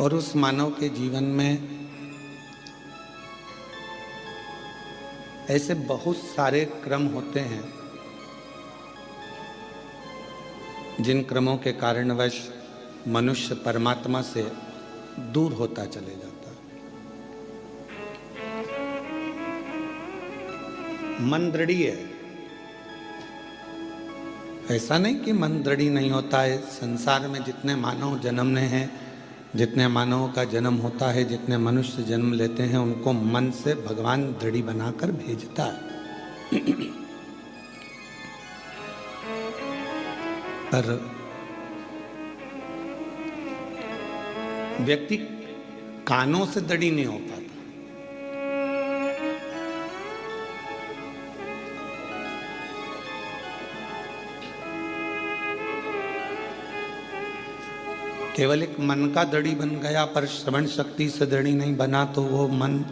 और उस मानव के जीवन में ऐसे बहुत सारे क्रम होते हैं जिन क्रमों के कारणवश मनुष्य परमात्मा से दूर होता चले जाता है। मन दृढ़ी है, ऐसा नहीं कि मन दृढ़ी नहीं होता है। संसार में जितने मानव जन्मने हैं, जितने मानवों का जन्म होता है, जितने मनुष्य जन्म लेते हैं, उनको मन से भगवान दृढ़ी बनाकर भेजता है। पर व्यक्ति कानों से दृढ़ी नहीं हो पाता। केवल एक मन का दृढ़ी बन गया, पर श्रवण शक्ति से दृढ़ी नहीं बना, तो वो मन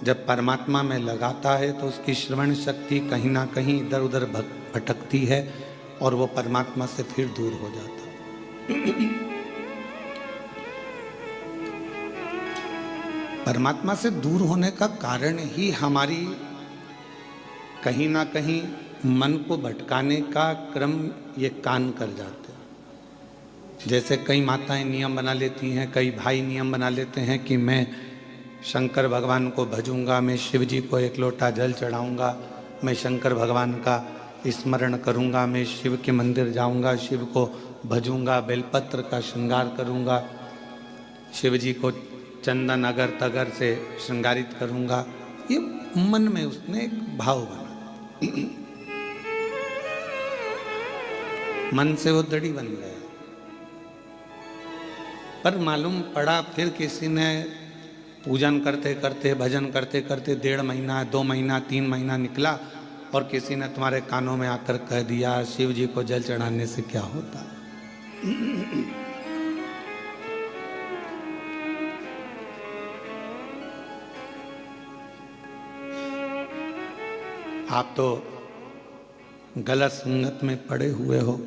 जब परमात्मा में लगाता है तो उसकी श्रवण शक्ति कहीं ना कहीं इधर उधर भटकती है और वो परमात्मा से फिर दूर हो जाता है। परमात्मा से दूर होने का कारण ही हमारी कहीं ना कहीं मन को भटकाने का क्रम ये कान कर जाते हैं। जैसे कई माताएं नियम बना लेती हैं, कई भाई नियम बना लेते हैं कि मैं शंकर भगवान को भजूंगा, मैं शिव जी को एक लोटा जल चढ़ाऊंगा, मैं शंकर भगवान का स्मरण करूंगा, मैं शिव के मंदिर जाऊंगा, शिव को भजूंगा, बेलपत्र का श्रृंगार करूंगा, शिव जी को चंदन अगर तगर से श्रृंगारित करूंगा। ये मन में उसने एक भाव बना, मन से वो दृढ़ी बन गया। पर मालूम पड़ा फिर किसी ने पूजन करते करते, भजन करते करते 1.5 महीना, 2 महीना, 3 महीना निकला और किसी ने तुम्हारे कानों में आकर कह दिया शिव जी को जल चढ़ाने से क्या होता है। आप तो गलत संगत में पड़े हुए हो,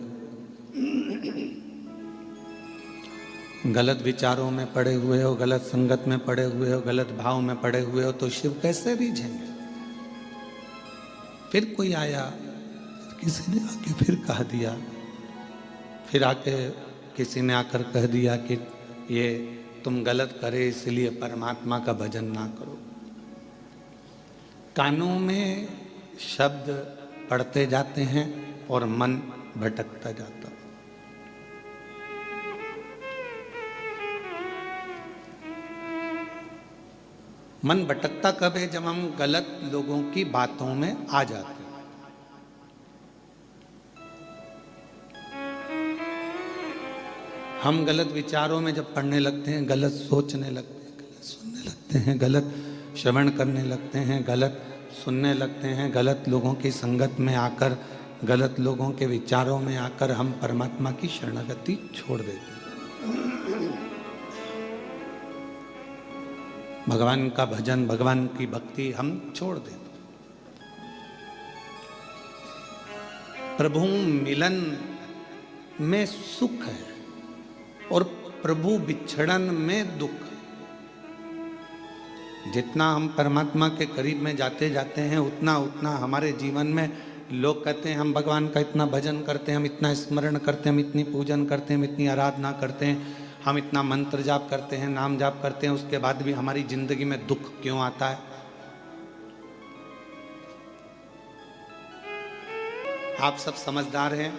गलत विचारों में पड़े हुए हो, गलत संगत में पड़े हुए हो, गलत भाव में पड़े हुए हो, तो शिव कैसे रीझेंगे। फिर कोई आया, किसी ने आके फिर कह दिया, फिर आके किसी ने आकर कह दिया कि ये तुम गलत करे इसलिए परमात्मा का भजन ना करो। कानों में शब्द पढ़ते जाते हैं और मन भटकता जाता है। मन भटकता कब है? जब हम गलत लोगों की बातों में आ जाते हैं। हम गलत विचारों में जब पढ़ने लगते हैं, गलत सोचने लगते हैं, गलत सुनने लगते हैं, गलत श्रवण करने लगते हैं, गलत सुनने लगते हैं, गलत लोगों की संगत में आकर, गलत लोगों के विचारों में आकर हम परमात्मा की शरणागति छोड़ देते हैं। भगवान का भजन, भगवान की भक्ति हम छोड़ देते। प्रभु मिलन में सुख है और प्रभु बिछड़न में दुख। जितना हम परमात्मा के करीब में जाते जाते हैं, उतना उतना हमारे जीवन में लोग कहते हैं हम भगवान का इतना भजन करते हैं, हम इतना स्मरण करते हैं, हम इतनी पूजन करते हैं, हम इतनी आराधना करते हैं, हम इतना मंत्र जाप करते हैं, नाम जाप करते हैं, उसके बाद भी हमारी जिंदगी में दुख क्यों आता है। आप सब समझदार हैं,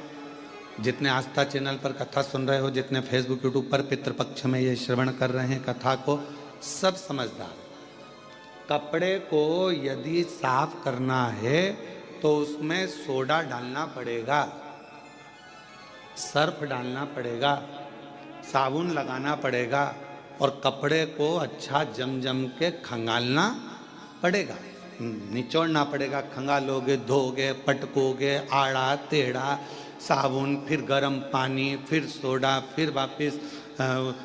जितने आस्था चैनल पर कथा सुन रहे हो, जितने फेसबुक यूट्यूब पर पितृपक्ष में ये श्रवण कर रहे हैं कथा को, सब समझदार हैं। कपड़े को यदि साफ करना है तो उसमें सोडा डालना पड़ेगा, सर्फ डालना पड़ेगा, साबुन लगाना पड़ेगा और कपड़े को अच्छा जम जम के खंगालना पड़ेगा, निचोड़ना पड़ेगा। खंगालोगे, धोगे, पटकोगे, आड़ा टेढ़ा, साबुन, फिर गर्म पानी, फिर सोडा, फिर वापस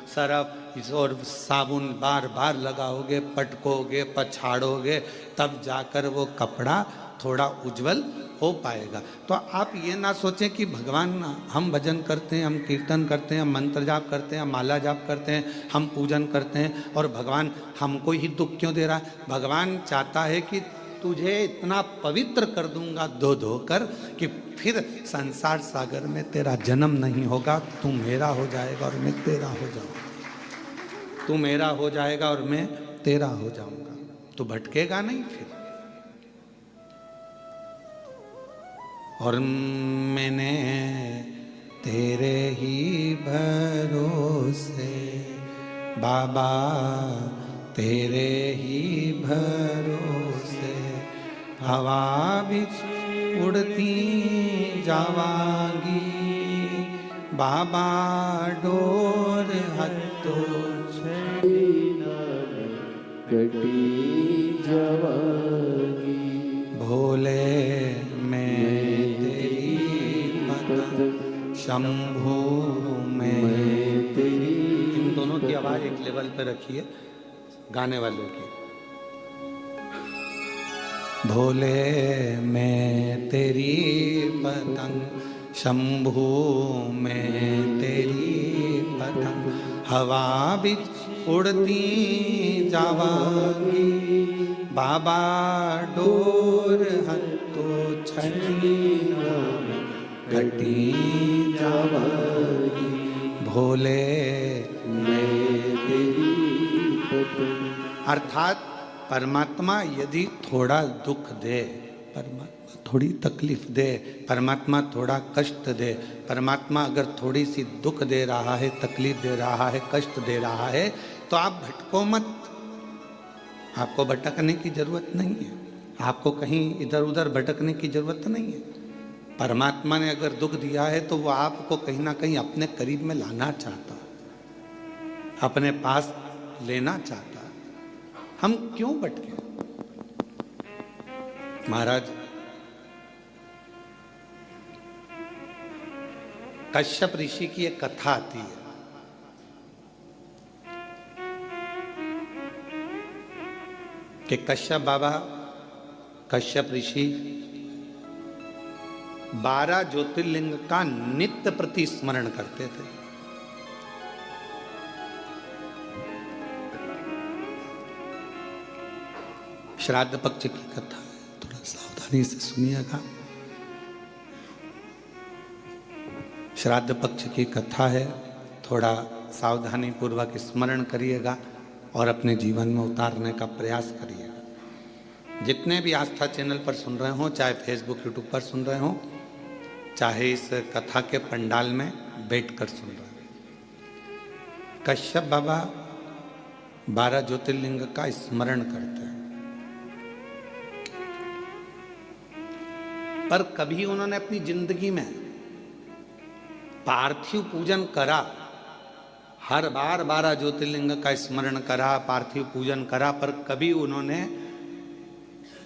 सरफ और साबुन बार बार लगाओगे, पटकोगे, पछाड़ोगे, तब जाकर वो कपड़ा थोड़ा उज्जवल हो पाएगा। तो आप ये ना सोचें कि भगवान, हम भजन करते हैं, हम कीर्तन करते हैं, हम मंत्र जाप करते हैं, हम माला जाप करते हैं, हम पूजन करते हैं और भगवान हमको ही दुख क्यों दे रहा है। भगवान चाहता है कि तुझे इतना पवित्र कर दूंगा धो धो कर कि फिर संसार सागर में तेरा जन्म नहीं होगा, तू मेरा हो जाएगा और मैं तेरा हो जाऊंगा, तू मेरा हो जाएगा और मैं तेरा हो जाऊंगा, तू भटकेगा नहीं फिर। और मैंने तेरे ही भरोसे बाबा, तेरे ही भरोसे हवा बिच उड़ती जावांगी बाबा, डोर हत्तो कटी जावांगी भोले मैं तेरी पतंग शंभू में तेरी। इन दोनों की आवाज एक लेवल पे रखिए गाने वालों की। भोले मैं तेरी पतंग शंभू में तेरी पतंग हवा बिच उड़ती जावांगी बाबा, डोर हत्तो छड़ी घटी जावांगी भोले मैं तेरी पतंग। अर्थात परमात्मा यदि थोड़ा दुख दे, परमात्मा थोड़ी तकलीफ दे, परमात्मा थोड़ा कष्ट दे, परमात्मा अगर थोड़ी सी दुख दे रहा है, तकलीफ दे रहा है, कष्ट दे रहा है, तो आप भटको मत। आपको भटकने की जरूरत नहीं है, आपको कहीं इधर उधर भटकने की जरूरत नहीं है। परमात्मा ने अगर दुख दिया है तो वो आपको कहीं ना कहीं अपने करीब में लाना चाहता, अपने पास लेना चाहता। हम क्यों भटके? महाराज कश्यप ऋषि की एक कथा आती है। कि कश्यप बाबा, कश्यप ऋषि 12 ज्योतिर्लिंग का नित्य प्रति स्मरण करते थे। श्राद्ध पक्ष की कथा है, थोड़ा सावधानी से सुनिएगा। श्राद्ध पक्ष की कथा है, थोड़ा सावधानी पूर्वक स्मरण करिएगा और अपने जीवन में उतारने का प्रयास करिएगा। जितने भी आस्था चैनल पर सुन रहे हो, चाहे फेसबुक यूट्यूब पर सुन रहे हो, चाहे इस कथा के पंडाल में बैठकर सुन रहे हो, कश्यप बाबा 12 ज्योतिर्लिंग का स्मरण करते हैं। पर कभी उन्होंने अपनी जिंदगी में पार्थिव पूजन करा, हर बार 12 ज्योतिर्लिंग का स्मरण करा, पार्थिव पूजन करा, पर कभी उन्होंने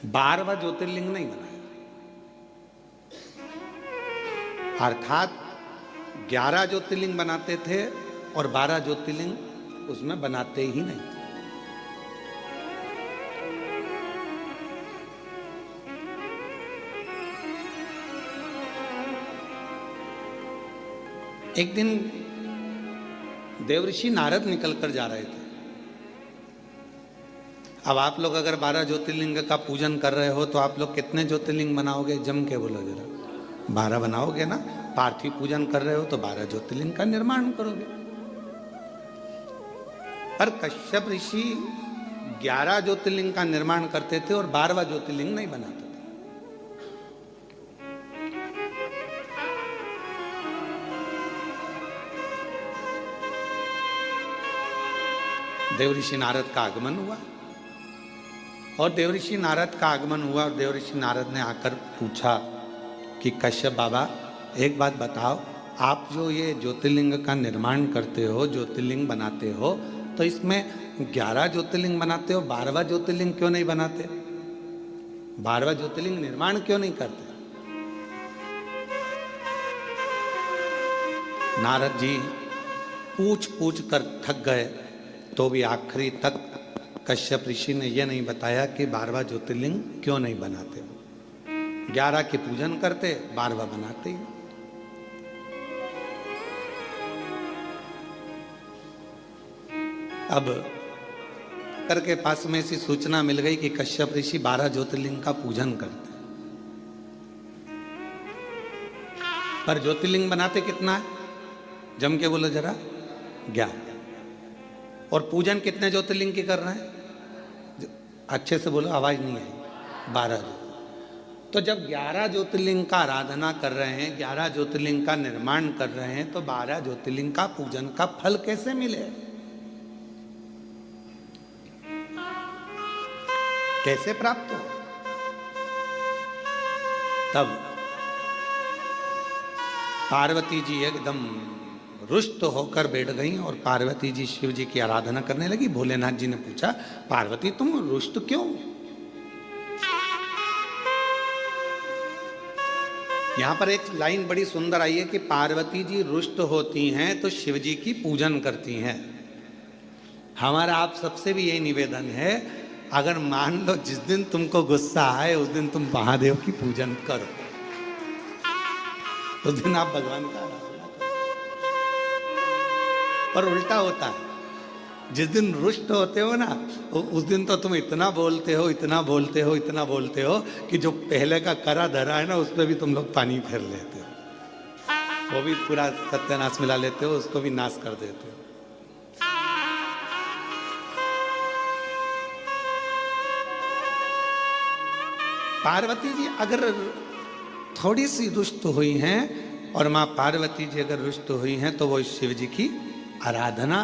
12वां ज्योतिर्लिंग नहीं बनाया। अर्थात 11 ज्योतिर्लिंग बनाते थे और 12 ज्योतिर्लिंग उसमें बनाते ही नहीं थे। एक दिन देवऋषि नारद निकल कर जा रहे थे। अब आप लोग अगर 12 ज्योतिर्लिंग का पूजन कर रहे हो तो आप लोग कितने ज्योतिर्लिंग बनाओगे? जम के बोलो जरा। 12 बनाओगे ना। पार्थिव पूजन कर रहे हो तो 12 ज्योतिर्लिंग का निर्माण करोगे। पर कश्यप ऋषि 11 ज्योतिर्लिंग का निर्माण करते थे और 12वां ज्योतिर्लिंग नहीं बनाते थे। देवऋषि नारद का आगमन हुआ और देवऋषि नारद का आगमन हुआ और देवऋषि नारद ने आकर पूछा कि कश्यप बाबा एक बात बताओ, आप जो ये ज्योतिर्लिंग का निर्माण करते हो, ज्योतिर्लिंग बनाते हो, तो इसमें 11 ज्योतिर्लिंग बनाते हो, 12वां ज्योतिर्लिंग क्यों नहीं बनाते? 12वां ज्योतिर्लिंग निर्माण क्यों नहीं करते? नारद जी पूछ पूछ कर थक गए, तो भी आखिरी तक कश्यप ऋषि ने यह नहीं बताया कि 12वां ज्योतिर्लिंग क्यों नहीं बनाते। 11 की पूजन करते, 12वां बनाते ही। अब करके पास में ऐसी सूचना मिल गई कि कश्यप ऋषि 12 ज्योतिर्लिंग का पूजन करते, पर ज्योतिर्लिंग बनाते कितना है? जम के बोलो जरा, 11। और पूजन कितने ज्योतिर्लिंग की कर रहे हैं? अच्छे से बोलो, आवाज नहीं आई। 12। तो जब 11 ज्योतिर्लिंग का आराधना कर रहे हैं, 11 ज्योतिर्लिंग का निर्माण कर रहे हैं, तो 12 ज्योतिर्लिंग का पूजन का फल कैसे मिले? कैसे प्राप्त हो? तब पार्वती जी एकदम रुष्ट होकर बैठ गई और पार्वती जी शिव जी की आराधना करने लगी। भोलेनाथ जी ने पूछा, पार्वती तुम रुष्ट क्यों? यहां पर एक लाइन बड़ी सुंदर आई है कि पार्वती जी रुष्ट होती हैं तो शिव जी की पूजन करती हैं। हमारा आप सबसे भी यही निवेदन है, अगर मान लो जिस दिन तुमको गुस्सा आए उस दिन तुम महादेव की पूजन करो, उस दिन आप भगवान का आराधना करो। पर उल्टा होता है, जिस दिन रुष्ट होते हो ना, उस दिन तो तुम इतना बोलते हो, इतना बोलते हो, इतना बोलते हो कि जो पहले का करा धरा है ना, उस पर भी तुम लोग पानी फेर लेते हो, वो भी पूरा सत्यानाश मिला लेते हो, उसको भी नाश कर देते हो। पार्वती जी अगर थोड़ी सी रुष्ट हुई हैं, और माँ पार्वती जी अगर रुष्ट हुई हैं, तो वो शिव जी की आराधना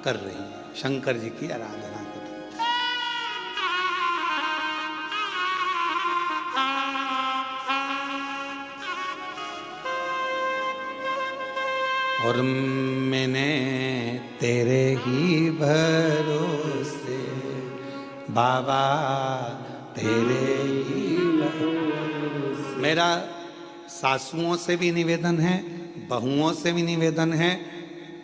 कर रही है, शंकर जी की आराधना कर रही है। और मैंने तेरे ही भरोसे बाबा, तेरे ही भरोसे। मेरा सासुओं से भी निवेदन है, बहुओं से भी निवेदन है,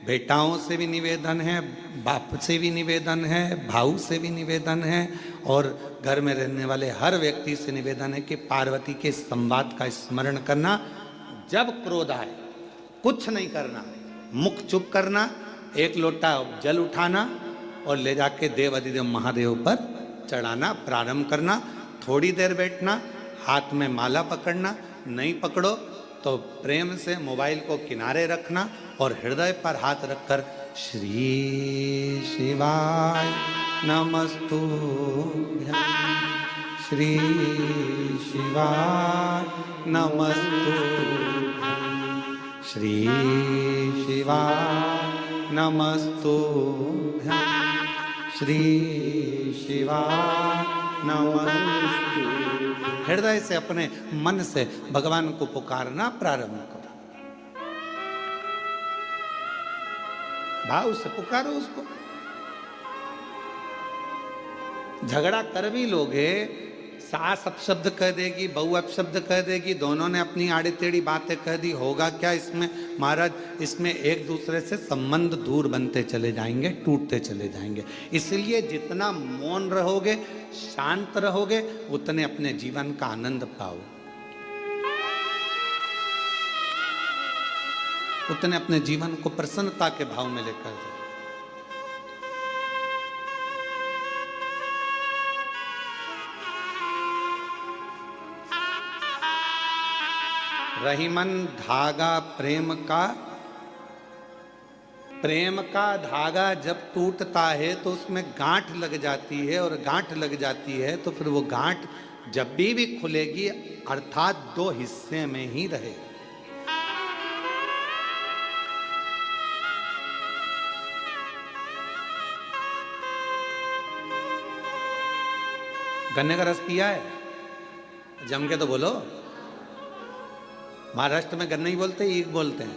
बेटाओं से भी निवेदन है, बाप से भी निवेदन है, भाऊ से भी निवेदन है, और घर में रहने वाले हर व्यक्ति से निवेदन है कि पार्वती के संवाद का स्मरण करना। जब क्रोध आए कुछ नहीं करना, मुख चुप करना, एक लोटा जल उठाना और ले जाके देव अधिदेव महादेव पर चढ़ाना प्रारंभ करना। थोड़ी देर बैठना, हाथ में माला पकड़ना, नहीं पकड़ो तो प्रेम से मोबाइल को किनारे रखना और हृदय पर हाथ रखकर श्री शिवाय नमस्तुभ्यं, श्री शिवाय नमस्तुभ्यं, श्री शिवाय नमस्तुभ्यं, श्री शिवाय नमस्तुभ्यं। हृदय से अपने मन से भगवान को पुकारना प्रारंभ करो, भाव से पुकारो उसको। झगड़ा कर भी लोगे, सास अपशब्द कह देगी, बहू अपशब्द कह देगी, दोनों ने अपनी आड़ी टेढ़ी बातें कह दी, होगा क्या इसमें महाराज? इसमें एक दूसरे से संबंध दूर बनते चले जाएंगे, टूटते चले जाएंगे। इसलिए जितना मौन रहोगे, शांत रहोगे, उतने अपने जीवन का आनंद पाओ, उतने अपने जीवन को प्रसन्नता के भाव में लेकर जाओ। रहीमन धागा प्रेम का, प्रेम का धागा जब टूटता है तो उसमें गांठ लग जाती है, और गांठ लग जाती है तो फिर वो गांठ जब भी खुलेगी, अर्थात दो हिस्से में ही रहे। गन्ने का रस पिया है? जम के तो बोलो। महाराष्ट्र में गन्ना ही बोलते हैं, ईख बोलते हैं?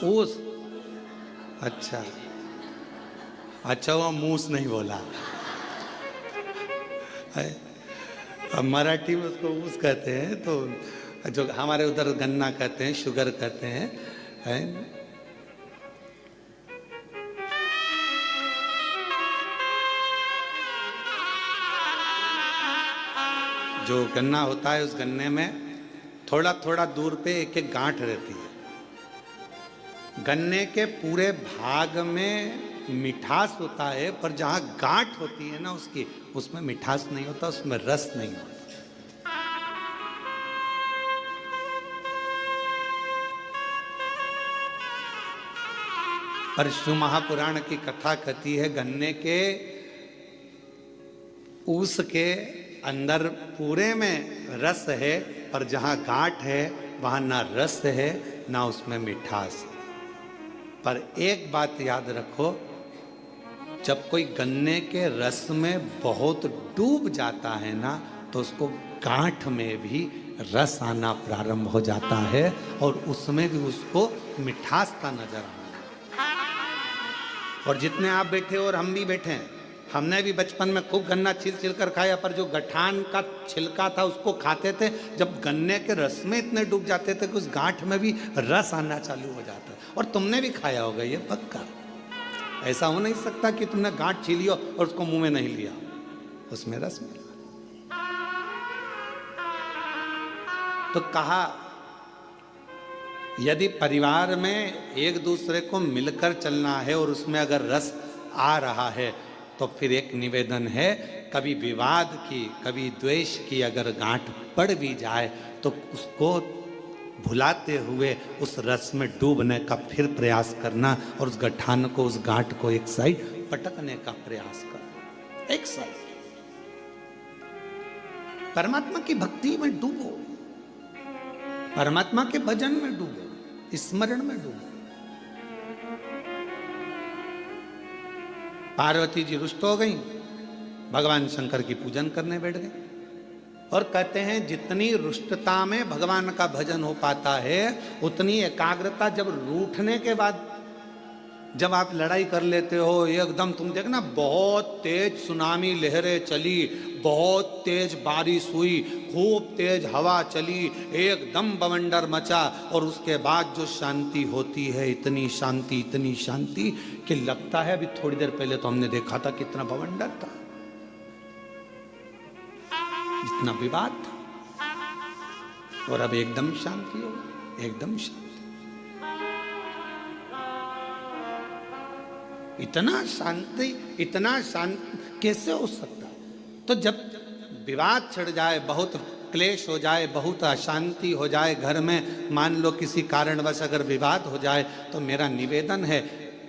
ऊस। अच्छा अच्छा, वो मूस नहीं बोला। अब मराठी में उसको ऊस कहते हैं, तो जो हमारे उधर गन्ना कहते हैं, शुगर कहते हैं, है? जो गन्ना होता है उस गन्ने में थोड़ा थोड़ा दूर पे एक एक गांठ रहती है। गन्ने के पूरे भाग में मिठास होता है, पर जहां गांठ होती है ना उसकी, उसमें मिठास नहीं होता, उसमें रस नहीं होता। पर शिव महापुराण की कथा कहती है गन्ने के ऊस के अंदर पूरे में रस है, पर जहां गांठ है वहां ना रस है ना उसमें मिठास है। पर एक बात याद रखो, जब कोई गन्ने के रस में बहुत डूब जाता है ना, तो उसको गांठ में भी रस आना प्रारंभ हो जाता है और उसमें भी उसको मिठासता नजर आना। और जितने आप बैठे और हम भी बैठे हैं, हमने भी बचपन में खूब गन्ना छिल छिल कर खाया, पर जो गठान का छिलका था उसको खाते थे, जब गन्ने के रस में इतने डूब जाते थे कि उस गांठ में भी रस आना चालू हो जाता है। और तुमने भी खाया होगा ये पक्का। ऐसा हो नहीं सकता कि तुमने गांठ छीली हो और उसको मुंह में नहीं लिया, उसमें रस मिला। तो कहा यदि परिवार में एक दूसरे को मिलकर चलना है और उसमें अगर रस आ रहा है, तो फिर एक निवेदन है, कभी विवाद की कभी द्वेष की अगर गांठ पड़ भी जाए तो उसको भुलाते हुए उस रस में डूबने का फिर प्रयास करना और उस गठान को, उस गांठ को एक साइड पटकने का प्रयास करना। एक साइड परमात्मा की भक्ति में डूबो, परमात्मा के भजन में डूबो, स्मरण में डूबो। पार्वती जी रुष्ट हो गई, भगवान शंकर की पूजन करने बैठ गए और कहते हैं जितनी रुष्टता में भगवान का भजन हो पाता है उतनी एकाग्रता जब रूठने के बाद, जब आप लड़ाई कर लेते हो एकदम, तुम देखना बहुत तेज सुनामी लहरें चली, बहुत तेज बारिश हुई, खूब तेज हवा चली, एकदम बवंडर मचा, और उसके बाद जो शांति होती है, इतनी शांति कि लगता है अभी थोड़ी देर पहले तो हमने देखा था कितना बवंडर था, इतना विवाद था, और अब एकदम शांति हो, एकदम शांति। इतना शांत कैसे हो सकता है? तो जब विवाद छिड़ जाए, बहुत क्लेश हो जाए, बहुत अशांति हो जाए घर में, मान लो किसी कारणवश अगर विवाद हो जाए, तो मेरा निवेदन है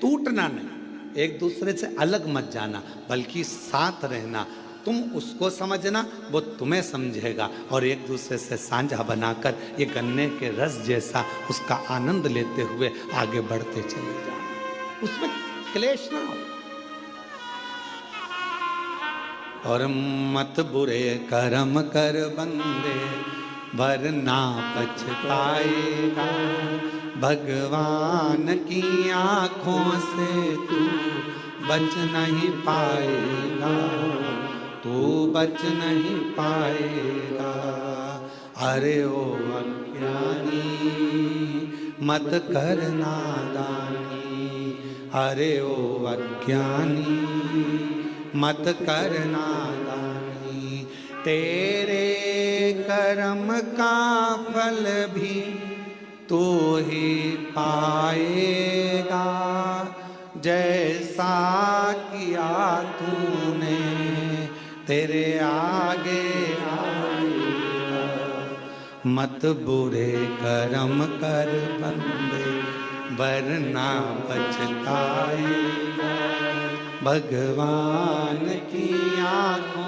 टूटना नहीं, एक दूसरे से अलग मत जाना, बल्कि साथ रहना। तुम उसको समझना, वो तुम्हें समझेगा, और एक दूसरे से साझा बनाकर ये गन्ने के रस जैसा उसका आनंद लेते हुए आगे बढ़ते चले जाना, उसमें क्लेश ना हो। और मत बुरे कर्म कर बंदे वरना पछताएगा, भगवान की आंखों से तू बच नहीं पाएगा, तू बच नहीं पाएगा। अरे ओ अज्ञानी मत कर नादानी, अरे ओ अज्ञानी मत कर नादानी, तेरे कर्म का फल भी तू ही पाएगा, जैसा किया तूने तेरे आगे आएगा। मत बुरे कर्म कर बंदे वरना पछताएगा, भगवान की आंखों